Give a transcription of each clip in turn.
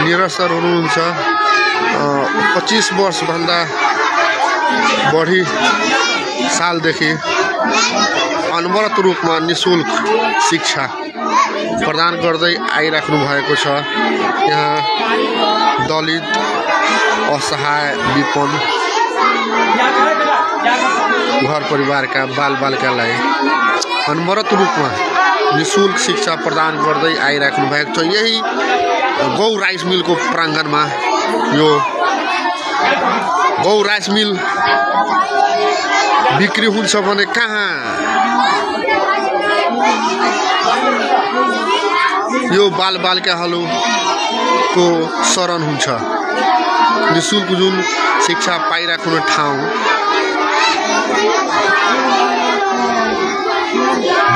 Neeraj sir हुनुहुन्छ 25 वर्षभन्दा बढी सालदेखि अनवरत रूपमा निशुल्क शिक्षा प्रदान गर्दै आइराख्नु भएको छ। यहाँ दलित, असहाय, विपन्न घर परिवारका बालबालिकालाई अनवरत रूपमा निशुल्क शिक्षा प्रदान गर्दै आइराख्नु भएको छ। यही गौ राइस मिलको प्राङ्गणमा यो गौ राइस मिल बिक्री हुन्छ भने कहाँ यो बालबालिकाहरूको शरण हुन्छ। निशुल्क जुन शिक्षा पाइराख्ने ठाउँ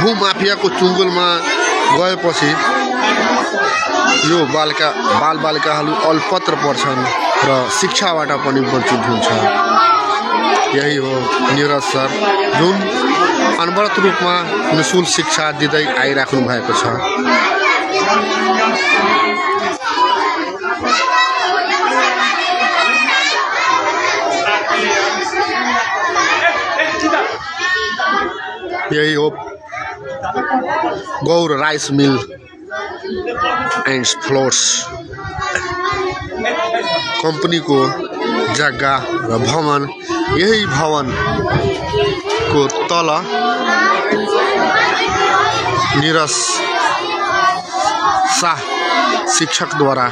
भूमाफियाको चुङ्गलमा गएपछि यो बालबालिकाहरू अल्पत्र पर्छन् र शिक्षाबाट पनि वञ्चित हुन्छ। यही हो नीरज सर जुन अनवरत रूपमा निशुल्क शिक्षा दिँदै आइराख्नु भएको छ। यही हो गौर राइस मिल एन्ड फ्लोर्स कम्पनीको जग्गा र भवन। यही भवनको तल नीरज शाह शिक्षकद्वारा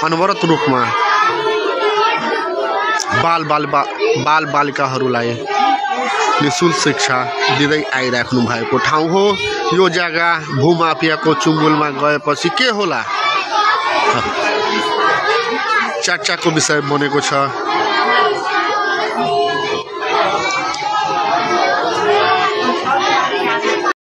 अनवरत रूपमा बालबालिकाहरूलाई निशुल्क शिक्षा दिँदै आइराख्नु भएको ठाउँ हो। यो जग्गा भूमाफियाको चुङ्गलमा गएपछि के होला? चर्चाको विषय बनेको छ।